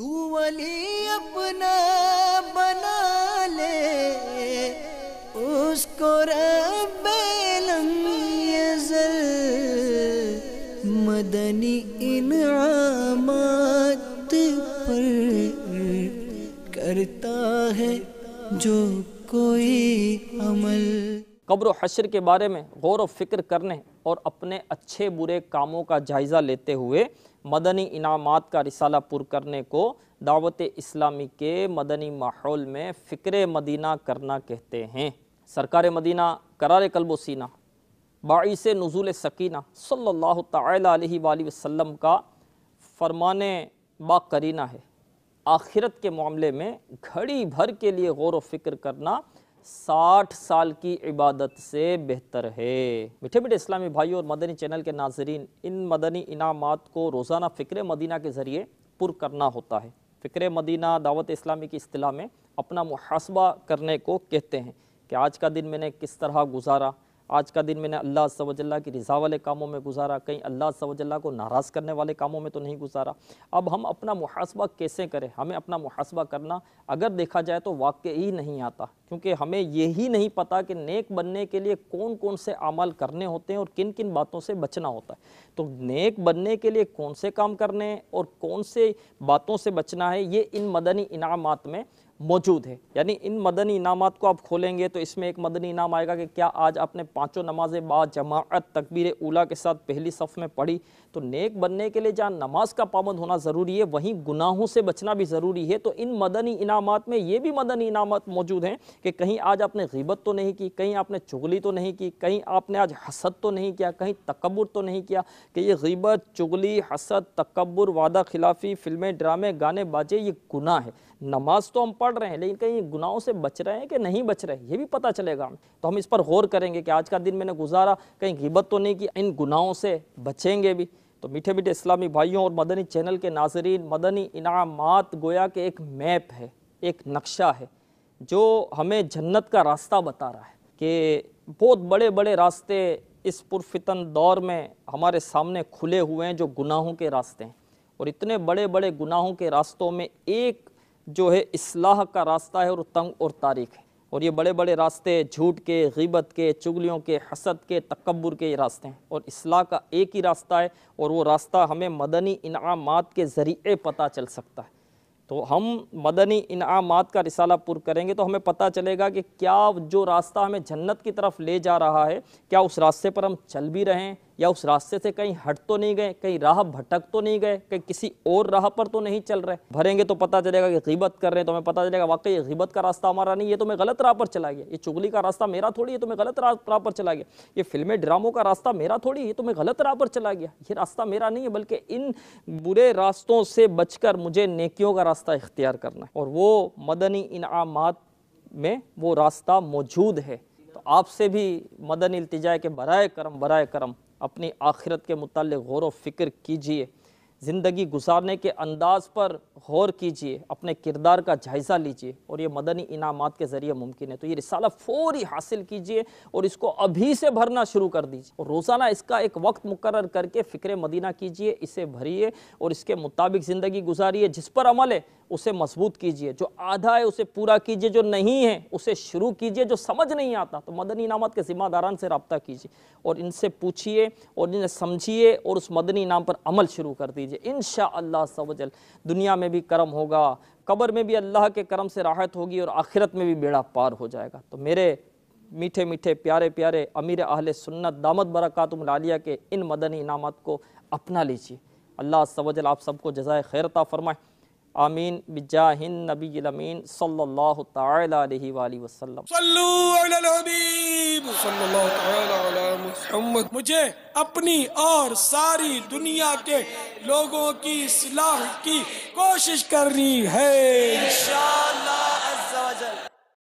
تو ولی اپنا بنا لے اس کو رب لم یزل مدنی انعامات پر کرتا ہے جو کوئی عمل۔ قبر و حشر کے بارے میں غور و فکر کرنے اور اپنے اچھے برے کاموں کا جائزہ لیتے ہوئے مدنی انعامات کا رسالہ پر کرنے کو دعوت اسلامی کے مدنی ماحول میں فکر مدینہ کرنا کہتے ہیں۔ سرکار مدینہ قرار قلب و سینہ باعث نزول سکینہ صلی اللہ تعالی علیہ وآلہ وسلم کا فرمان با قرینہ ہے۔ آخرت کے معاملے میں گھڑی بھر کے لیے غور و فکر کرنا 60 سال کی عبادت سے بہتر ہے۔ میٹھے میٹھے اسلامی بھائیوں اور مدنی چینل کے ناظرین، ان مدنی انعامات کو روزانہ فکر مدینہ کے ذریعے پر کرنا ہوتا ہے۔ فکر مدینہ دعوت اسلامی کی اصطلاح میں اپنا محاسبہ کرنے کو کہتے ہیں کہ آج کا دن میں نے کس طرح گزارا، آج کا دن میں نے اللہ عز و جل کی رضا والے کاموں میں گزارا، کہیں اللہ عز و جل کو ناراض کرنے والے کاموں میں تو نہیں گزارا۔ اب ہم اپنا محاسبہ کیسے کریں؟ ہمیں اپنا محاسبہ کرنا اگر دیکھا جائے تو واقعی نہیں آتا، کیونکہ ہمیں یہی نہیں پتا کہ نیک بننے کے لیے کون کون سے اعمال کرنے ہوتے ہیں اور کن کن باتوں سے بچنا ہوتا ہے۔ تو نیک بننے کے لیے کون سے کام کرنے اور کون سے باتوں سے بچنا ہے، یہ ان مدنی انعامات میں موجود ہے۔ یعنی ان مدنی انعامات کو آپ کھولیں گے تو اس میں ایک مدنی انعام آئے گا کہ کیا آج آپ نے 5 نمازیں با جماعت تکبیر اولیٰ کے ساتھ پہلی صف میں پڑھی؟ تو نیک بننے کے لیے جہاں نماز کا پابند ہونا ضروری ہے، وہیں گناہوں سے بچنا بھی ضروری ہے۔ تو ان مدنی انعامات میں یہ بھی مدنی انعامات موجود ہیں کہ کہیں آج آپ نے غیبت تو نہیں کی، کہیں آپ نے چغلی تو نہیں کی، کہیں آپ نے آج حسد تو نہیں کیا، کہیں تکبر تو نہیں کیا، کہ یہ غیبت، چغلی، حسد، تکبر، وعدہ خلافی، فلمیں، ڈرامے، گانے باجے، یہ گناہ ہے۔ نماز تو ہم پڑھ رہے ہیں لیکن کہیں گناہوں سے بچ رہے ہیں کہ نہیں بچ رہے، یہ بھی پتہ چلے گا ہمیں۔ تو ہم اس پر غور کریں گے کہ آج کا دن میں نے گزارا، کہیں غیبت تو نہیں کی، ان گناہوں سے بچیں گے بھی۔ تو میٹھے میٹھے اسلامی بھائیوں اور مدنی چینل کے ناظرین، مدنی انعامات گویا کہ ایک میپ ہے، ایک نقشہ ہے جو ہمیں جنت کا راستہ بتا رہا ہے کہ بہت بڑے بڑے راستے اس پرفتن دور میں ہمارے سامنے کھلے ہوئے ہیں جو گناہوں کے راستے ہیں، اور اتنے بڑے بڑے گناہوں کے راستوں میں ایک جو ہے اصلاح کا راستہ ہے اور تنگ اور تاریک ہے، اور یہ بڑے بڑے راستے جھوٹ کے، غیبت کے، چغلیوں کے، حسد کے، تکبر کے یہ راستے ہیں، اور اصلاح کا ایک ہی راستہ ہے، اور وہ راستہ ہمیں مدنی انعامات کے ذریعے پتہ چل سکتا ہے۔ تو ہم مدنی انعامات کا رسالہ پر کریں گے تو ہمیں پتہ چلے گا کہ کیا جو راستہ ہمیں جنت کی طرف لے جا رہا ہے، کیا اس راستے پر ہم چل بھی رہے ہیں، یا اس راستے سے کہیں ہٹ تو نہیں گئے، کہیں راہ بھٹک تو نہیں گئے، کہیں کسی اور راہ پر تو نہیں چل رہے۔ بھریں گے تو پتہ چلے گا کہ غیبت کر رہے ہیں تو ہمیں پتہ چلے گا واقعی یہ غیبت کا راستہ ہمارا نہیں، یہ تو میں غلط راہ پر چلا گیا، یہ چغلی کا راستہ میرا تھوڑی ہے تو میں غلط راہ پر چلا گیا، یہ فلمیں ڈراموں کا راستہ میرا تھوڑی ہے تو میں غلط راہ پر چلا گیا، یہ راستہ میرا نہیں ہے، بلکہ ان برے راستوں سے بچ کر مجھے نیکیوں کا راستہ اختیار کرنا ہے، اور وہ مدنی انعامات میں وہ راستہ موجود ہے۔ تو آپ سے بھی مدنی التجا ہے کہ برائے کرم اپنی آخرت کے متعلق غور و فکر کیجئے، زندگی گزارنے کے انداز پر غور کیجئے، اپنے کردار کا جائزہ لیجئے، اور یہ مدنی انعامات کے ذریعے ممکن ہے۔ تو یہ رسالہ فوری حاصل کیجئے اور اس کو ابھی سے بھرنا شروع کر دیجئے، اور روزانہ اس کا ایک وقت مقرر کر کے فکر مدینہ کیجئے، اسے بھریے اور اس کے مطابق زندگی گزاریے۔ جس پر عمل ہے اسے مضبوط کیجئے، جو آدھا ہے اسے پورا کیجئے، جو نہیں ہے اسے شروع کیجئے، جو سمجھ نہیں آتا تو مدنی انعامات کے ذمہ داران سے رابطہ کیجئے اور ان سے پوچھئے اور انہیں سمجھیے اور اس مدنی انعام پر عمل شروع کر دیجئے۔ انشاءاللہ عز و جل دنیا میں بھی کرم ہوگا، قبر میں بھی اللہ کے کرم سے راحت ہوگی، اور آخرت میں بھی بیڑا پار ہو جائے گا۔ تو میرے میٹھے میٹھے پیارے پیارے امیر اہل سنت دامت برکاتہم العالیہ کے ان مدنی انعامات کو اپنا لیجئے۔ اللہ عز و جل آپ سب کو جزائے خیر عطا فرمائے، آمین بجاہ النبی الامین صلی اللہ تعالی علیہ وآلہ وسلم۔ صلو علی الحبیب صلی اللہ تعالی علی محمد۔ مجھے اپنی اور ساری دنیا کے لوگوں کی اصلاح کی کوشش کرنی ہے انشاءاللہ۔